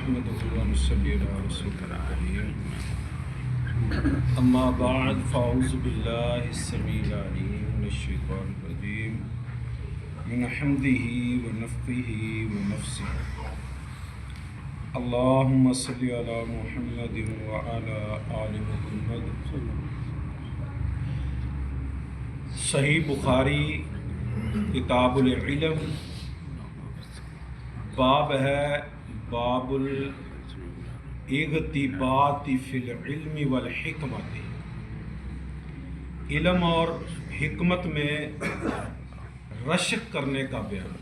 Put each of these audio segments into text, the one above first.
نحمده ونصلي على رسوله الكريم اما بعد فاعوذ بالله السميع العليم من الشيطان الرجيم من حمده ونفخه ونفسه اللهم صل على محمد وعلى آل محمد. صحیح بخاری کتاب العلم باب ہے باب الاغتباط فی العلم والحکمت، علم اور حکمت میں رشک کرنے کا بیان.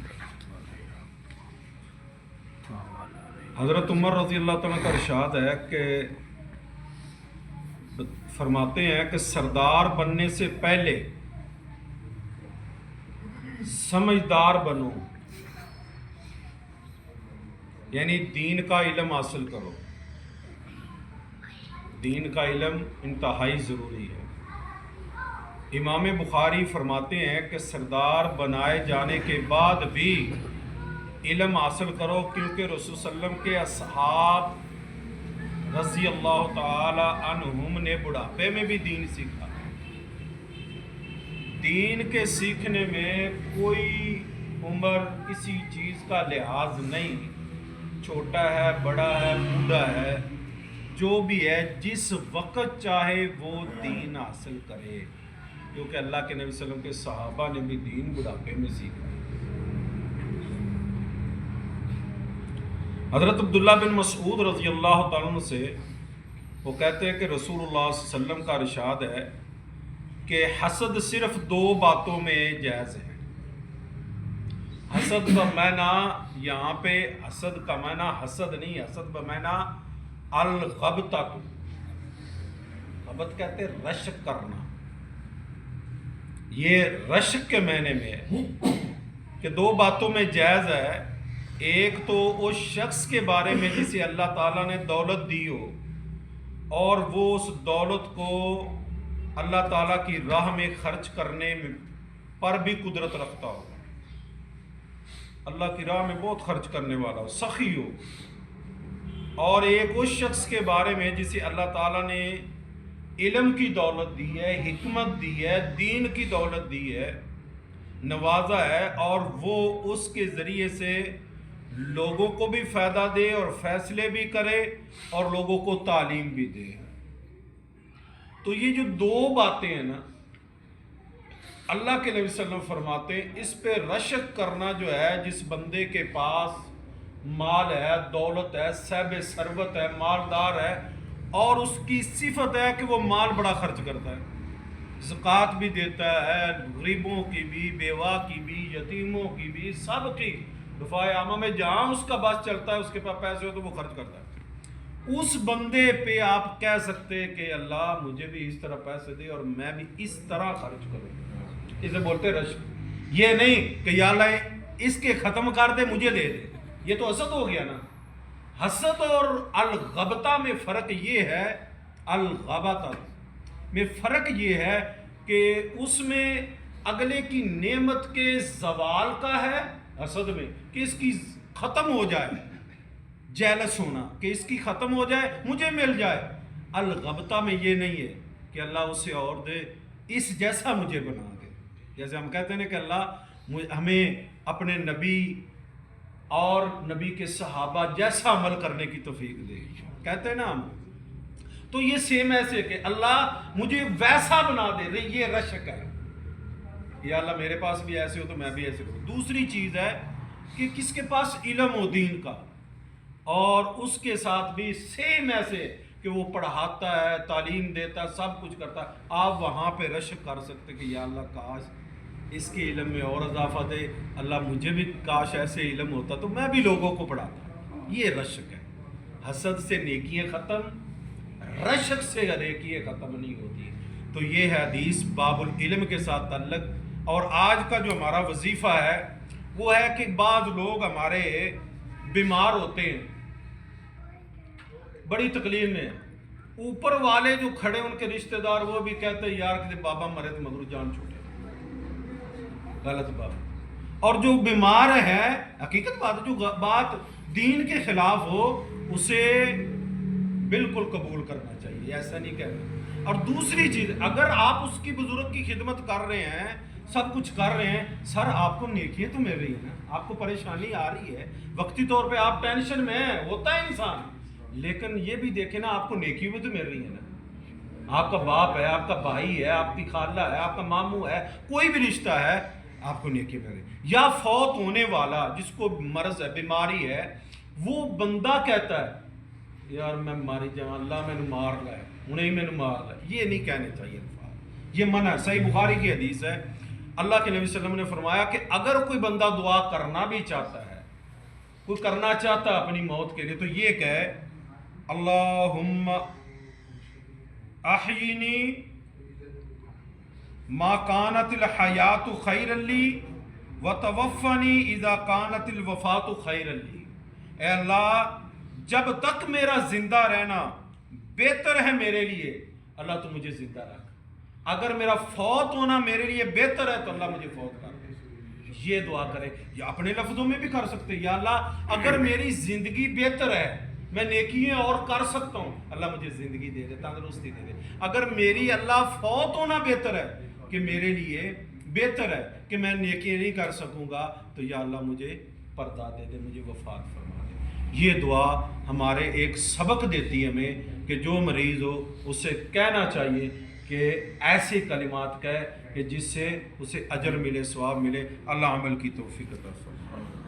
حضرت عمر رضی اللہ تعالیٰ کا ارشاد ہے کہ فرماتے ہیں کہ سردار بننے سے پہلے سمجھدار بنو، یعنی دین کا علم حاصل کرو. دین کا علم انتہائی ضروری ہے. امام بخاری فرماتے ہیں کہ سردار بنائے جانے کے بعد بھی علم حاصل کرو، کیونکہ رسول صلی اللہ علیہ وسلم کے اصحاب رضی اللہ تعالی عنہم نے بڑھاپے میں بھی دین سیکھا. دین کے سیکھنے میں کوئی عمر کسی چیز کا لحاظ نہیں، چھوٹا ہے بڑا ہے بوڑھا ہے، جو بھی ہے جس وقت چاہے وہ دین حاصل کرے، کیونکہ اللہ کے نبی صلی اللہ علیہ وسلم کے صحابہ نے بھی دین بڑھاپے میں سیکھا. حضرت عبداللہ بن مسعود رضی اللہ تعالیٰ عنہ سے وہ کہتے ہیں کہ رسول اللہ صلی اللہ علیہ وسلم کا ارشاد ہے کہ حسد صرف دو باتوں میں جائز ہے. حسد کا معنی یہاں پہ حسد کا معنی حسد نہیں، حسد کا معنی الغبطہ، غبط کہتے ہیں رشک کرنا. یہ رشک کے معنی میں ہے کہ دو باتوں میں جائز ہے. ایک تو اس شخص کے بارے میں جسے اللہ تعالیٰ نے دولت دی ہو اور وہ اس دولت کو اللہ تعالیٰ کی راہ میں خرچ کرنے پر بھی قدرت رکھتا ہو، اللہ کی راہ میں بہت خرچ کرنے والا ہو، سخی ہو. اور ایک اس شخص کے بارے میں جسے اللہ تعالیٰ نے علم کی دولت دی ہے، حکمت دی ہے، دین کی دولت دی ہے، نوازا ہے، اور وہ اس کے ذریعے سے لوگوں کو بھی فائدہ دے اور فیصلے بھی کرے اور لوگوں کو تعلیم بھی دے. تو یہ جو دو باتیں ہیں نا، اللہ کے نبی صلی اللہ علیہ وسلم فرماتے ہیں اس پہ رشک کرنا جو ہے، جس بندے کے پاس مال ہے، دولت ہے، صاحب ثروت ہے، مالدار ہے، اور اس کی صفت ہے کہ وہ مال بڑا خرچ کرتا ہے، زکوٰۃ بھی دیتا ہے، غریبوں کی بھی، بیوہ کی بھی، یتیموں کی بھی، سب کی دفاع عامہ میں جہاں اس کا بس چلتا ہے، اس کے پاس پیسے ہو تو وہ خرچ کرتا ہے. اس بندے پہ آپ کہہ سکتے کہ اللہ مجھے بھی اس طرح پیسے دے اور میں بھی اس طرح خرچ کروں. اسے بولتے رشک. یہ نہیں کہ یا اللہ اس کے ختم کر دے مجھے دے دے، یہ تو حسد ہو گیا نا. حسد اور الغبطہ میں فرق یہ ہے، الغبطہ میں فرق یہ ہے کہ اس میں اگلے کی نعمت کے زوال کا ہے، حسد میں کہ اس کی ختم ہو جائے، جیلس ہونا کہ اس کی ختم ہو جائے مجھے مل جائے. الغبطہ میں یہ نہیں ہے کہ اللہ اسے اور دے، اس جیسا مجھے بنا دے. جیسے ہم کہتے ہیں کہ اللہ ہمیں اپنے نبی اور نبی کے صحابہ جیسا عمل کرنے کی توفیق دے، کہتے ہیں نا ہم. تو یہ سیم ایسے کہ اللہ مجھے ویسا بنا دے، یہ رشک ہے. یا اللہ میرے پاس بھی ایسے ہو تو میں بھی ایسے کروں. دوسری چیز ہے کہ کس کے پاس علم ہو دین کا اور اس کے ساتھ بھی سیم ایسے کہ وہ پڑھاتا ہے، تعلیم دیتا ہے، سب کچھ کرتا ہے، آپ وہاں پہ رشک کر سکتے کہ یا اللہ کاش اس کے علم میں اور اضافہ دے، اللہ مجھے بھی کاش ایسے علم ہوتا تو میں بھی لوگوں کو پڑھاتا. یہ رشک ہے. حسد سے نیکیاں ختم، رشک سے نیکیاں ختم نہیں ہوتی. تو یہ ہے حدیث باب العلم کے ساتھ تعلق. اور آج کا جو ہمارا وظیفہ ہے وہ ہے کہ بعض لوگ ہمارے بیمار ہوتے ہیں، بڑی تکلیف میں، اوپر والے جو کھڑے ان کے رشتہ دار وہ بھی کہتے ہیں یار کہ بابا مرے تو مگر جان چھوٹے. غلط بات. اور جو بیمار ہے، حقیقت بات جو بات دین کے خلاف ہو اسے بالکل قبول کرنا چاہیے، ایسا نہیں کہنا۔ اور دوسری چیز، اگر آپ اس کی بزرگ کی خدمت کر رہے ہیں، سب کچھ کر رہے ہیں، سر آپ کو نیکیاں تو مل رہی ہیں نا، آپ کو پریشانی آ رہی ہے، وقتی طور پہ آپ ٹینشن میں ہیں، ہوتا ہے انسان، لیکن یہ بھی دیکھیں نا آپ کو نیکی بھی تو مل رہی ہے نا۔ آپ کا باپ ہے، آپ کا بھائی ہے، آپ کی خالہ ہے، آپ کا ماموں ہے، کوئی بھی رشتہ ہے، آپ کو نیکی مل رہی ہے۔ یا فوت ہونے والا جس کو مرض ہے، بیماری ہے، وہ بندہ کہتا ہے یار میں ماری جاؤں، اللہ میں نے مار لائے، انہیں میں نے مار لائے، یہ نہیں کہنے چاہیے الفاظ، یہ منع ہے۔ صحیح بخاری کی حدیث ہے، اللہ کے نبی صلی اللہ علیہ وسلم نے فرمایا کہ اگر کوئی بندہ دعا کرنا بھی چاہتا ہے، کوئی کرنا چاہتا ہے اپنی موت کے لیے، تو یہ کہے اللہم احیینی ما کانت الحیات خیر لی وتوفنی اذا کانت الوفات خیر لی۔ اے اللہ جب تک میرا زندہ رہنا بہتر ہے میرے لیے، اللہ تو مجھے زندہ رکھ، اگر میرا فوت ہونا میرے لیے بہتر ہے تو اللہ مجھے فوت کر دے۔ یہ دعا کرے، یا اپنے لفظوں میں بھی کر سکتے، یا اللہ اگر میری زندگی بہتر ہے، میں نیکیاں اور کر سکتا ہوں، اللہ مجھے زندگی دے دے، تندرستی دے دے۔ اگر میری اللہ فوت ہونا بہتر ہے کہ میرے لیے بہتر ہے کہ میں نیکیاں نہیں کر سکوں گا، تو یا اللہ مجھے پردہ دے دے، مجھے وفات فرما دے۔ یہ دعا ہمارے ایک سبق دیتی ہے ہمیں کہ جو مریض ہو اسے کہنا چاہیے کہ ایسے کلمات کہے کہ جس سے اسے اجر ملے، ثواب ملے۔ اللہ عمل کی توفیق عطا فرمائے۔